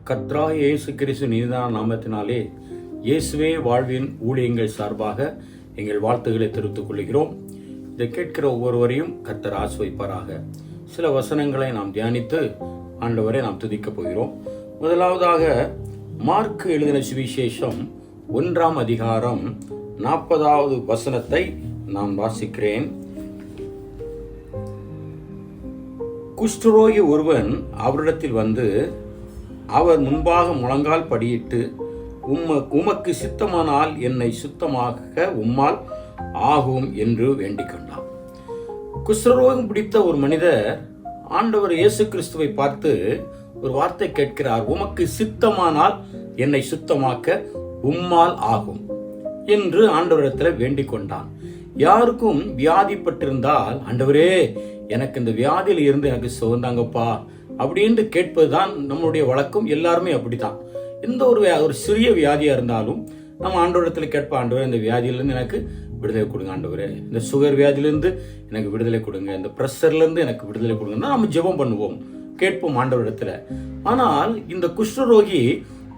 கர்த்தராகிய இயேசு கிறிஸ்து நீதான நாமத்தினாலே இயேசுவே வாழ்வின் ஊழியங்கள் சார்பாக எங்கள் வாழ்த்துக்களை தெரிவித்துக் கொள்கிறோம். இதை கேட்கிற ஒவ்வொருவரையும் கர்த்தர் ஆசீர்வதிப்பாராக. சில வசனங்களை நாம் தியானித்து ஆண்டவரை நாம் துதிக்கப் போகிறோம். முதலாவதாக மார்க் எழுதின சுவிசேஷம் 1ஆம் அதிகாரம் 40வது வசனத்தை நான் வாசிக்கிறேன். குஷ்டரோகி ஒருவன் அவரிடத்தில் வந்து அவர் முன்பாக முழங்கால் படியிட்டு, உமக்கு சித்தமானால் என்னை சுத்தமாக்க உம்மால் ஆகும் என்று வேண்டிக் கொண்டான். குஷ்டரோகம் பிடித்த ஒரு மனிதர் ஆண்டவர் இயேசு கிறிஸ்துவை பார்த்து ஒரு வார்த்தை கேட்கிறார். உமக்கு சித்தமானால் என்னை சுத்தமாக்க உம்மால் ஆகும் என்று ஆண்டவரிடத்தில் வேண்டிக் கொண்டான். யாருக்கும் வியாதிப்பட்டிருந்தால், ஆண்டவரே எனக்கு இந்த வியாதியில இருந்து எனக்கு சுகந்தாங்கப்பா அப்படின்னு கேட்பதுதான் நம்மளுடைய வழக்கம். எல்லாருமே அப்படித்தான். எந்த ஒரு சிறிய வியாதியா இருந்தாலும் நம்ம ஆண்டவரிடத்துல கேட்போம், ஆண்டவரே இந்த வியாதியிலிருந்து எனக்கு விடுதலை கொடுங்க, ஆண்டவரே இந்த சுகர் வியாதியிலிருந்து எனக்கு விடுதலை கொடுங்க, இந்த பிரஷர்ல இருந்து எனக்கு விடுதலை கொடுங்கன்னா நம்ம ஜெபம் பண்ணுவோம், கேட்போம் ஆண்டவரிடத்துல. ஆனால் இந்த குஷ்டரோகி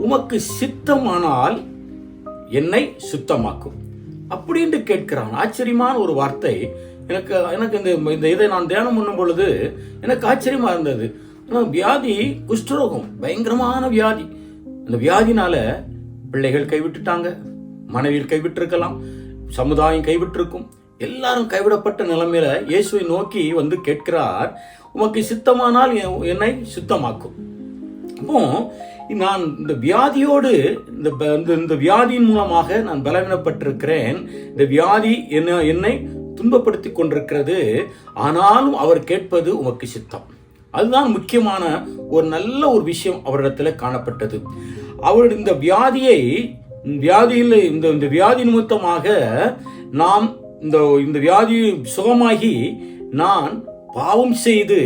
உமக்கு சித்தமானால் என்னை சுத்தமாக்கும் அப்படின்னு கேட்கிறான். ஆச்சரியமான ஒரு வார்த்தை. எனக்கு இந்த இதை நான் தியானம் பண்ணும் பொழுது எனக்கு ஆச்சரியமா இருந்தது. வியாதி குஷ்டரோகம் பயங்கரமான வியாதி. அந்த வியாதினால பிள்ளைகள் கைவிட்டுட்டாங்க, மனைவியில் கைவிட்டிருக்கலாம், சமுதாயம் கைவிட்டிருக்கும். எல்லாரும் கைவிடப்பட்ட நிலைமையில இயேசுவை நோக்கி வந்து கேட்கிறார், உமக்கு சித்தமானால் என்னை சுத்தமாக்கும். அப்போ நான் இந்த வியாதியோடு இந்த வியாதியின் மூலமாக நான் பலவீனப்பட்டிருக்கிறேன். இந்த வியாதி என்னை துன்பப்படுத்தி கொண்டிருக்கிறது. ஆனாலும் அவர் கேட்பது உமக்கு சித்தம். அதுதான் முக்கியமான ஒரு நல்ல ஒரு விஷயம் அவரிடத்துல காணப்பட்டது. அவர் இந்த வியாதியில் இந்த வியாதி நிமித்தமாக நாம் இந்த வியாதி சுகமாகி நான் பாவம் செய்து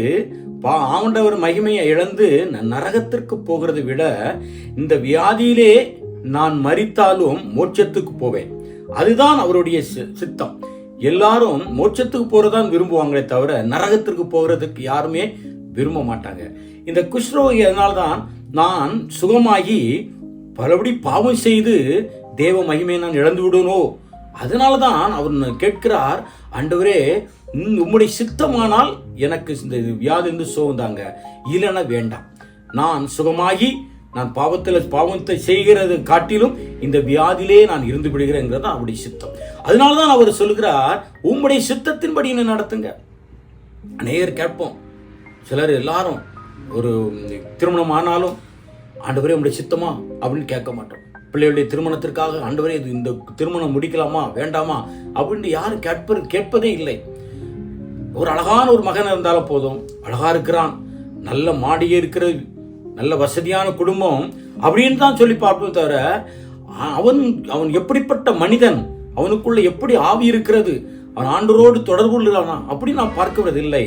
ஆண்டவர் மகிமையை இழந்து நரகத்திற்கு போகிறதை விட இந்த வியாதியிலே நான் மரித்தாலும் மோட்சத்துக்கு போவேன். அதுதான் அவருடைய சித்தம். எல்லாரும் மோட்சத்துக்கு போறதான் விரும்புவாங்களே தவிர நரகத்திற்கு போகிறதுக்கு யாருமே விரும்ப மாட்டாங்க. இந்த குஷ்டரோகி அதனால்தான் நான் சுகமாகி பலபடி பாவம் செய்து தேவ மகிமையை நான் இழந்து விடனோ, அதனாலதான் அவர் கேட்கிறார், ஆண்டவரே உம்முடைய சித்தமானால் எனக்கு இந்த வியாதி சுகந்தாங்க, இல்லைன்னா வேண்டாம். நான் சுகமாகி நான் பாவத்தை செய்கிறது காட்டிலும் இந்த வியாதியிலே நான் இருந்து விடுகிறேன் அவருடைய சித்தம். அதனாலதான் அவர் சொல்லுகிறார், உம்முடைய சித்தத்தின்படி என்ன நடத்துங்க. அநேகர் கேட்போம், சிலர் எல்லாரும் ஒரு திருமணம் ஆனாலும் ஆண்டவரே உம்முடைய சித்தமா அப்படின்னு கேட்க மாட்டோம். பிள்ளைகளுடைய திருமணத்திற்காக ஆண்டவரே இந்த திருமணம் முடிக்கலாமா வேண்டாமா அப்படின்னு யாரும் கேட்பதே இல்லை. ஒரு அழகான ஒரு மகன் இருந்தாலும் போதும், அழகா இருக்கிறான், நல்ல மாடியே இருக்கிறது, நல்ல வசதியான குடும்பம் அப்படின்னு தான் சொல்லி பார்ப்போம் தவிர அவன் எப்படிப்பட்ட மனிதன், அவனுக்குள்ள எப்படி ஆவி இருக்கிறது, அவன் ஆண்டவரோடு தொடர்பு உள்ளானா அப்படி நாம் பார்க்கிறதில்லை.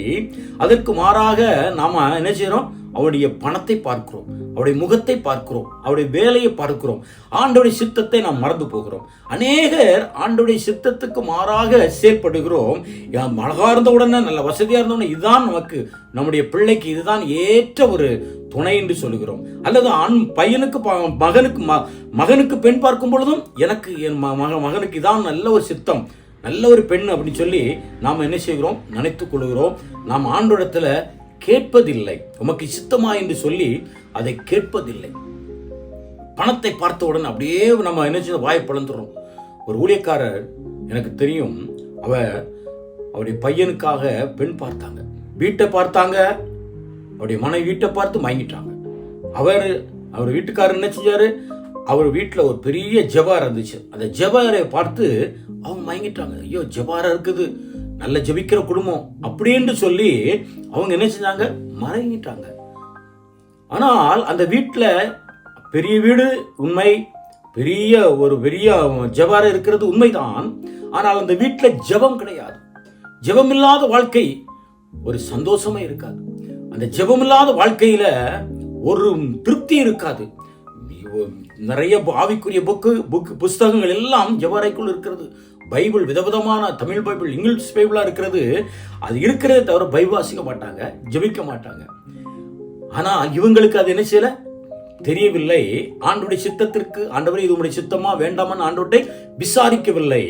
அதற்கு மாறாக நாம என்ன செய்யறோம், அவருடைய பணத்தை பார்க்கிறோம், அவருடைய முகத்தை பார்க்கிறோம், அவருடைய வேலையை பார்க்கிறோம். ஆண்டவருடைய சித்தத்தை நாம் மறந்து போகிறோம். அநேகர் ஆண்டவருடைய சித்தத்துக்கு மாறாக செயல்படுகிறோம். அழகா இருந்த உடனே நல்ல வசதியா இருந்த உடனே இதுதான் நமக்கு, நம்முடைய பிள்ளைக்கு இதுதான் ஏற்ற ஒரு துணை என்று சொல்லுகிறோம். அல்லது மகனுக்கு பெண் பார்க்கும் பொழுதும் எனக்கு என் மகனுக்கு இதான் நல்ல ஒரு சித்தம், நல்ல ஒரு பெண் அப்படின்னு சொல்லி நாம் என்ன செய்கிறோம், நினைத்துக் கொள்கிறோம். நாம் ஆண்டவரிடத்துல கேட்பதில்லை. உமக்கு சித்தமா என்று சொல்லி அதை கேட்பதில்லை. பணத்தை பார்த்தவுடன் அப்படியே நம்ம என்ன செய்ய வாயை பிளந்துடுறோம். ஒரு ஊழியக்காரர் எனக்கு தெரியும், அவருடைய பையனுக்காக பெண் பார்த்தாங்க, வீட்டை பார்த்தாங்க, அவருடைய மனைவி வீட்டை பார்த்து மயங்கிட்டாங்க. அவர் வீட்டுக்காரர் என்ன செஞ்சாரு, அவர் வீட்டில் ஒரு பெரிய ஜெபார் இருந்துச்சு, அந்த ஜெபாரை பார்த்து அவங்க மயங்கிட்டாங்க. ஐயோ ஜெபாரா இருக்குது, நல்ல ஜெபிக்கிற குடும்பம் அப்படின்னு சொல்லி அவங்க என்ன செஞ்சாங்க, மயங்கிட்டாங்க. ஆனால் அந்த வீட்டில் பெரிய வீடு உண்மை, பெரிய ஜெபார இருக்கிறது உண்மைதான். ஆனால் அந்த வீட்டில் ஜெபம் கிடையாது. ஜெபம் இல்லாத வாழ்க்கை ஒரு சந்தோஷமே இருக்காது. அந்த ஜெபம் இல்லாத வாழ்க்கையில ஒரு திருப்தி இருக்காது. நிறைய ஆவிக்குரிய புஸ்தகங்கள் எல்லாம் ஜெபாரைக்குள் இருக்கிறது. பைபிள் விதவிதமான தமிழ் பைபிள், இங்கிலீஷ் பைபிளா இருக்கிறது. அது இருக்கிறதே தவிர பைபிள் வாசிக்க மாட்டாங்க, ஜெபிக்க மாட்டாங்க. ஆனா இவங்களுக்கு அது என்ன செய்யல, தெரியவில்லை. ஆண்டவருடைய சித்தத்திற்கு ஆண்டவரே இது உங்களுடைய சித்தமா வேண்டாமான்னு ஆண்டவரை விசாரிக்கவில்லை.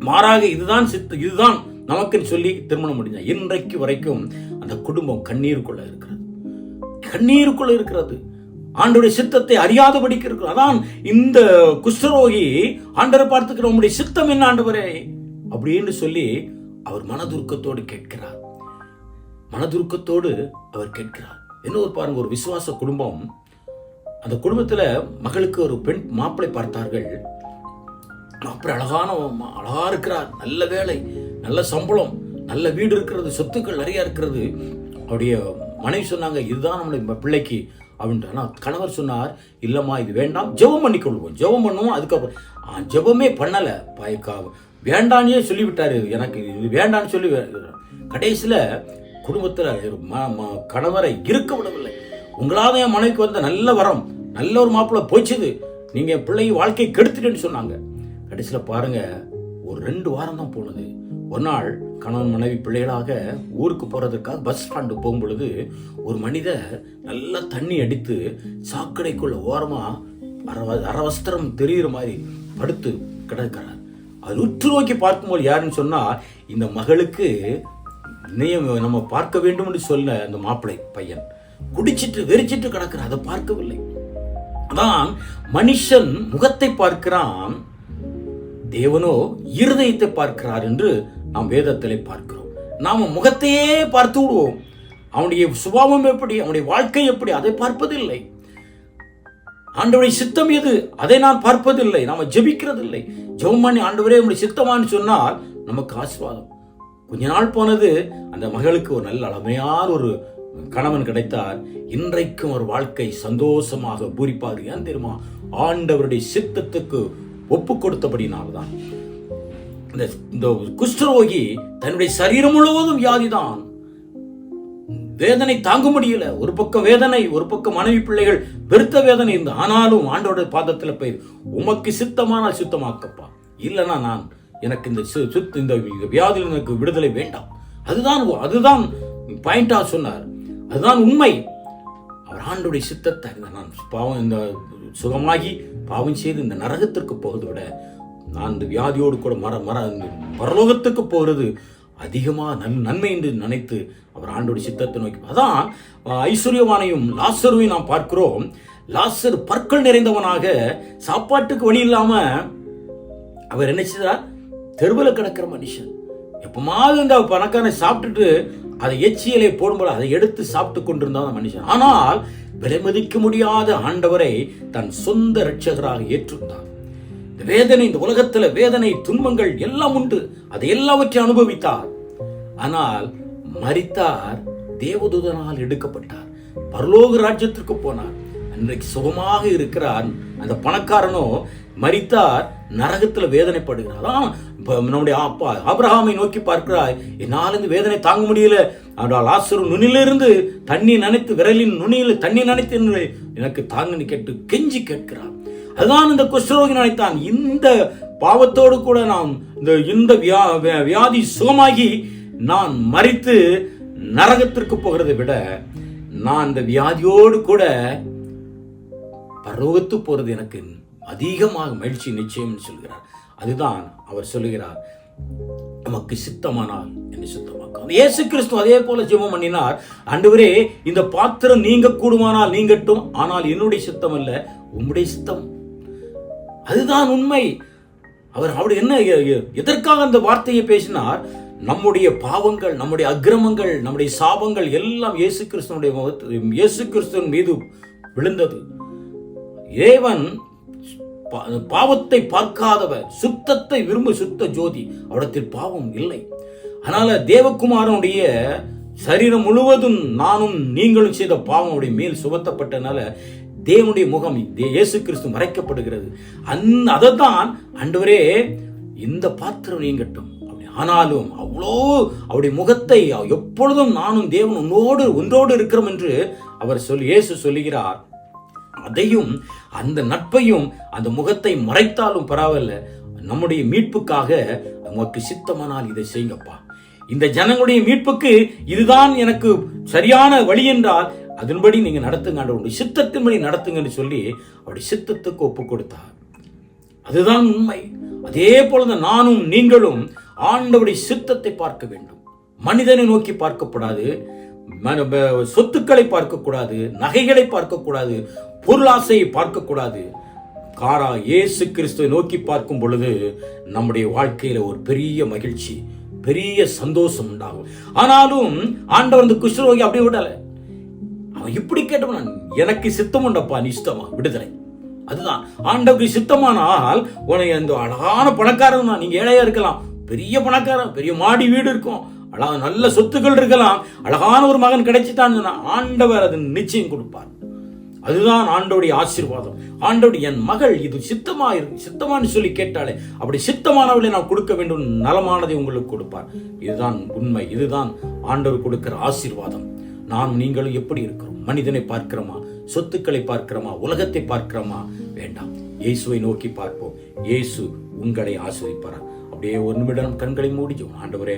மாறாக இதுதான் நமக்கு சொல்லி திருமணம் முடிஞ்ச இன்றைக்கு வரைக்கும் அந்த குடும்பம் கண்ணீருக்குள்ள இருக்கிறது. ஆண்டவருடைய சித்தத்தை அறியாதபடிக்கு இருக்கிறது. அதான் இந்த குஷ்டரோகி ஆண்டவரை பார்த்துக்கிற உங்களுடைய சித்தம் என்ன ஆண்டவரே அப்படின்னு சொல்லி அவர் மனதுருக்கத்தோடு கேட்கிறார். என்ன பாருங்க, ஒரு விசுவாச குடும்பம். அந்த குடும்பத்துல மகளுக்கு ஒரு பெண் மாப்பிளை பார்த்தார்கள். மாப்பிளை அழகா இருக்கிறார், நல்ல வேலை, நல்ல சம்பளம், நல்ல வீடு இருக்கிறது, சொத்துக்கள் நிறைய இருக்கிறது. அவருடைய மனைவி சொன்னாங்க, இதுதான் நம்மளுடைய பிள்ளைக்கு அப்படின்ட்டு. ஆனால் கணவர் சொன்னார், இல்லம்மா இது வேண்டாம், ஜெபம் பண்ணிக்கொள்வோம், ஜெபம் பண்ணுவோம். அதுக்கப்புறம் ஜெபமே பண்ணலை, வேண்டானே சொல்லிவிட்டாரு, எனக்கு இது வேண்டான்னு சொல்லி. கடைசியில் குடும்பத்தில் கணவரை இருக்க விடவில்லை. உங்களால் என் மனைவிக்கு வந்த நல்ல வரம், நல்ல ஒரு மாப்பிள்ளை போச்சுது, நீங்கள் பிள்ளை வாழ்க்கையை கெடுத்துட்டேன்னு சொன்னாங்க. கடைசியில் பாருங்க, ஒரு 2 வாரம் தான் போனது. ஒரு நாள் கணவன் மனைவி பிள்ளைகளாக ஊருக்கு போறதுக்காக பஸ் ஸ்டாண்டு போகும் பொழுது ஒரு மனிதர் நல்லா தண்ணி அடித்து சாக்கடைக்குள்ள ஓரமா அரவஸ்திரம் தெரிகிற மாதிரி படுத்து கிடக்கிறார். அது உற்று நோக்கி பார்க்கும்போது யாருன்னு சொன்னா, இந்த மகளுக்கு நம்ம பார்க்க வேண்டும் என்று சொல்ல அந்த மாப்பிள்ளை பையன் குடிச்சிட்டு வெறிச்சிட்டு கிடக்கிறார். அதை பார்க்கவில்லை. அதான் மனுஷன் முகத்தை பார்க்கிறான், தேவனோ இருதயத்தை பார்க்கிறார் என்று நாம் வேதத்திலே பார்க்கிறோம். நாம முகத்தையே பார்த்து விடுவோம். அவனுடைய சுபாவம் எப்படி, அவனுடைய வாழ்க்கை எப்படி, அதை பார்ப்பதில்லை. ஆண்டவருடைய சித்தம் எது, அதை நான் பார்ப்பதில்லை. நாம ஜெபிக்கிறதில்லை. ஜெபம் பண்ணி ஆண்டவரே உங்களுடைய சித்தமான்னு சொன்னால் நமக்கு ஆசீர்வாதம். கொஞ்ச நாள் போனது, அந்த மகளுக்கு ஒரு நல்ல அழமையான ஒரு கணவன் கிடைத்தார். இன்றைக்கும் ஒரு வாழ்க்கை சந்தோஷமாக பூரிப்பார். ஏன் தெரியுமா? ஆண்டவருடைய சித்தத்துக்கு ஒப்பு கொடுத்தபடினால்தான். இந்த குஷ்டரோகி தன்னுடைய சரீரம் முழுவதும் வியாதிதான், வேதனை தாங்க முடியல. ஒரு பக்கம் வேதனை, ஒரு பக்கம் மனைவி பிள்ளைகள் பெருத்த வேதனை இருந்து, ஆனாலும் ஆண்டவருடைய பாதத்தில் போய் உமக்கு சித்தமானால் சுத்தமாக்கப்பா, இல்லைன்னா எனக்கு இந்த வியாதியில் எனக்கு விடுதலை வேண்டாம். அதுதான் பாயிண்டா சொன்னார். அதுதான் உண்மை. அவர் ஆண்டவருடைய சித்தத்தை நான் பாவம் இந்த சுகமாகி பாவம் செய்து இந்த நரகத்திற்கு போவதை விட நான் இந்த வியாதியோடு கூட பரலோகத்துக்கு போகிறது அதிகமாக நன்மை என்று நினைத்து அவர் ஆண்டோடைய சித்தத்தை நோக்கி. அதான் ஐஸ்வர்யவானையும் லாசருவையும் நாம் பார்க்கிறோம். லாசர் பற்கள் நிறைந்தவனாக, சாப்பாட்டுக்கு வழி இல்லாம அவர் என்ன செய்தார்? தெருவில் கிடக்கிற மனுஷன். எப்பமாவது இந்த பணக்காரனை சாப்பிட்டுட்டு அதை எச்சியலை போடும்போது அதை எடுத்து சாப்பிட்டு கொண்டிருந்தான் மனுஷன். ஆனால் விலை மதிக்க முடியாத ஆண்டவரை தன் சொந்த இரட்சகராக ஏற்றிருந்தார். இந்த வேதனை, இந்த உலகத்துல வேதனை துன்பங்கள் எல்லாம் உண்டு, அதை எல்லாவற்றையும் அனுபவித்தார். ஆனால் மரித்தார், தேவதூதனால் எடுக்கப்பட்டார், பரலோக ராஜ்யத்திற்கு போனார். அன்றைக்கு சுகமாக இருக்கிறார். அந்த பணக்காரனோ மரித்தார், நரகத்துல வேதனைப்படுகிறார். நம்முடைய அப்பா ஆபிரகாமை நோக்கி பார்க்கிறாய், என்னால் இந்த வேதனை தாங்க முடியல, லாசரு நுனியிலிருந்து தண்ணி நனைத்து, விரலின் நுனியில் தண்ணி நனைத்து எனக்கு தாங்கன்னு கேட்டு கெஞ்சி கேட்கிறார். அதுதான் இந்த குஷ்டரோகி நினைத்தான், இந்த பாவத்தோடு கூட நாம் இந்த வியாதி சுகமாகி நான் மரித்து நரகத்திற்கு போகிறதை விட நான் இந்த வியாதியோடு கூட பரலோகத்து போறது எனக்கு அதிகமாக மகிழ்ச்சி நிச்சயம் சொல்கிறார். அதுதான் அவர் சொல்லுகிறார், நமக்கு சித்தமானால் என்ன சித்தமாக்கும். இயேசு கிறிஸ்து அதே போல ஜெபம் பண்ணினார். ஆண்டவரே, இந்த பாத்திரம் நீங்க கூடுமானால் நீங்கட்டும், ஆனால் என்னுடைய சித்தம் அல்ல, உம்முடைய சித்தம். அதுதான் உண்மை. அவர் என்ன எதற்காக அந்த வார்த்தையை பேசினார்? நம்முடைய பாவங்கள், நம்முடைய அக்கிரமங்கள், நம்முடைய சாபங்கள் எல்லாம் இயேசு கிறிஸ்துவின் மீது விழுந்தது. தேவன் பாவத்தை பார்க்காதவர், சுத்தத்தை விரும்ப சுத்த ஜோதி, அவரிடத்தில் பாவம் இல்லை. அதனால தேவகுமாரனுடைய சரீரம் முழுவதும் நானும் நீங்களும் செய்த பாவம் அவருடைய மேல் சுமத்தப்பட்டனால தேவனுடைய முகம் இயேசு கிறிஸ்து மறைக்கப்படுகிறது. அதைத்தான் ஆண்டவரே இந்த பாத்திரம் நீங்கட்டும். ஆனாலும் அவ்வளோ அவருடைய முகத்தை எப்பொழுதும் நானும் தேவன் ஒன்றோடு இருக்கிறோம் என்று அவர் இயேசு சொல்லுகிறார். அதையும் அந்த நட்பையும் அந்த முகத்தை மறைத்தாலும் பரவாயில்ல, நம்முடைய மீட்புக்காக நமக்கு சித்தமானால் இதை செய்யுங்கப்பா. இந்த ஜனங்களுடைய மீட்புக்கு இதுதான் எனக்கு சரியான வழி என்றால் அதன்படி நீங்க நடத்துங்க ஆண்டவருடைய சித்தத்தின்படி நடத்துங்கன்னு சொல்லி அவருடைய சித்தத்துக்கு ஒப்பு கொடுத்தார். அதுதான் உண்மை. அதே போலதான் நானும் நீங்களும் ஆண்டவருடைய சித்தத்தை பார்க்க வேண்டும். மனிதனை நோக்கி பார்க்கப்படாது, சொத்துக்களை பார்க்கக்கூடாது, நகைகளை பார்க்கக்கூடாது, பொருளாசையை பார்க்கக்கூடாது. இயேசு கிறிஸ்துவை நோக்கி பார்க்கும் பொழுது நம்முடைய வாழ்க்கையில ஒரு பெரிய மகிழ்ச்சி, பெரிய சந்தோஷம் உண்டாகும். ஆனாலும் ஆண்டவர் அந்த குஷ்டரோகி அப்படியே விடல. அவன் இப்படி கேட்டவன், எனக்கு சித்தம் உண்டப்பா, நீ இஷ்டமா விடுதலை. அதுதான் ஆண்டவருக்கு சித்தமானால் உனக்கு அந்த அழகான பணக்காரன் தான். நீங்க ஏழையா இருக்கலாம், பெரிய பணக்காரன், பெரிய மாடி வீடு இருக்கும், அழகான நல்ல சொத்துக்கள் இருக்கலாம், அழகான ஒரு மகன் கிடைச்சிட்டான், ஆண்டவர் அது நிச்சயம் கொடுப்பார். அதுதான் ஆண்டவருடைய ஆசீர்வாதம். ஆண்டவருடைய என் மகள் இது சித்தமானு சொல்லி கேட்டாலே அப்படி சித்தமானவளை நான் கொடுக்க வேண்டும், நலமானதை உங்களுக்கு கொடுப்பார். இதுதான் உண்மை. இதுதான் ஆண்டவர் கொடுக்கிற ஆசீர்வாதம். நான் நீங்களும் எப்படி இருக்கிறோம்? மனிதனை பார்க்கிறோமா? சொத்துக்களை பார்க்கிறோமா? உலகத்தை பார்க்கிறோமா? வேண்டாம், இயேசுவை நோக்கி பார்ப்போம். இயேசு உங்களை ஆசீர்வதிப்பார். அப்படியே ஒரு நிமிடம் கண்களை மூடிச்சோம். ஆண்டவரே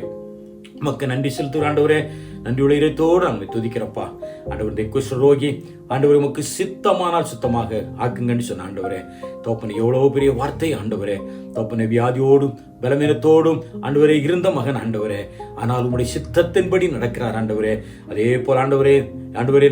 உமக்கு நன்றி செலுத்துகிற ஆண்டவரே, நன்றியுள்ள இதயத்தோடு நாங்கள் துதிக்கிறப்பா. ஆண்டவருடைய குஷ்டரோகி ஆண்டவரே உமக்கு சித்தமானால் சுத்தமாக ஆக்குங்கன்னு சொன்ன ஆண்டவரே. தோப்பனை எவ்வளவு பெரிய வார்த்தை ஆண்டவரே. தோப்பனை வியாதியோடும் பலவீனத்தோடும் ஆண்டவரே இருந்த மகன் ஆண்டவரே, ஆனால் உம்முடைய சித்தத்தின்படி நடக்கிறார் ஆண்டவரே. அதே போல ஆண்டவரே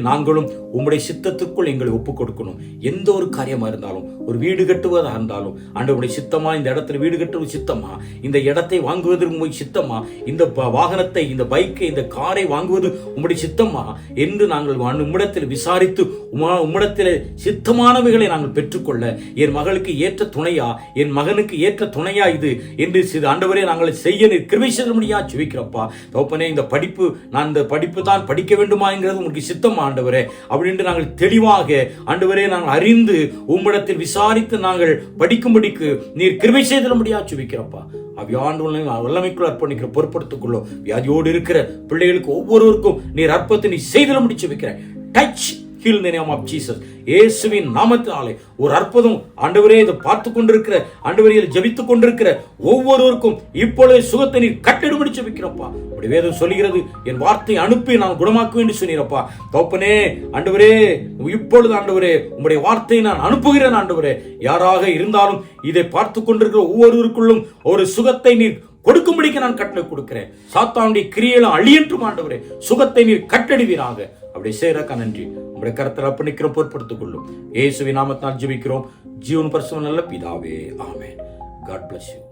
நாங்களும் உம்முடைய சித்தத்துக்குள் எங்களை ஒப்புக் கொடுக்கணும். எந்த ஒரு காரியமா இருந்தாலும், ஒரு வீடு கட்டுவதா இருந்தாலும் ஆண்டவருடைய சித்தமா, இந்த இடத்துல வீடு கட்டுவது சித்தமா, இந்த இடத்தை வாங்குவதற்கு சித்தமா, இந்த வாகனத்தை, இந்த பைக்கை, இந்த காரை வாங்குவது உம்முடைய சித்தமா என்று நாங்கள் உம்மிடத்தில் விசாரித்து உம்மிடத்தில் சித்தமானவைகளை நாங்கள் பெற்றுக்கொள்ள, என் மகளுக்கு ஏற்ற துணையா, என் மகனுக்கு ஏற்ற துணையா இது என்று ஆண்டவரே நாங்கள் செய்ய கிருபை செய்ய முடியா ஜெபிக்கிறப்பா. தோப்பனே இந்த படிப்பு, நான் இந்த படிப்பு தான் படிக்க வேண்டுமா என்கிறது உங்களுக்கு சித்தம் ஆண்டவரே அப்படின்னு நாங்கள் தெளிவாக ஆண்டவரே நாங்கள் அறிந்து உம்மிடத்தில் விசாரித்து நாங்கள் படிக்கும்படிக்கு நீர் கிருபை செய்ய முடியா ஜெபிக்கிறப்பா. வல்லமைக்குள் அர்ப்பணிக்கிற பொறுப்படுத்திக் வியாதியோடு இருக்கிற பிள்ளைகளுக்கு ஒவ்வொருவருக்கும் நீர் அற்பத்தை நீ செய்தல முடிச்சு வைக்கிறேன். Touch heal in the name of Jesus. இயேசுவின் நாமத்தினாலே ஒரு அற்புதம் ஆண்டவரே இதை பார்த்து கொண்டிருக்கிற ஆண்டவரே ஜெபித்துக் கொண்டிருக்கிற ஒவ்வொருவருக்கும் இப்பொழுது சுகத்தை நீர் கட்டிடும்படி ஜெபிக்கிறப்பா. உடைய வேதம் சொல்லுகிறது, என் வார்த்தை அனுப்பி நான் குணமாக்குவேன் என்று சொன்னீரப்பா. தோப்பனே ஆண்டவரே இப்பொழுது ஆண்டவரே உம்முடைய வார்த்தையை நான் அனுப்புகிறேன் ஆண்டவரே. யாராக இருந்தாலும் இதை பார்த்து கொண்டிருக்கிற ஒவ்வொருவருக்குள்ளும் ஒரு சுகத்தை நீர் கொடுக்கும்படிக்கு நான் கட்டளை கொடுக்கிறேன். சாத்தானுடைய கிரியையெல்லாம் அழியற்றும் ஆண்டவரே, சுகத்தை நீர் கட்டடிவீராக. அப்படி செய்யறக்கா நன்றி. உங்களுடைய கருத்தில் அர்ப்பணிக்கிற பொறுப்படுத்திக் கொள்ளும் இயேசுவின் நாமத்தினால் ஜெபிக்கிறோம் ஜீவன் பரிசுத்த நல்ல பிதாவே, ஆமென். God bless you.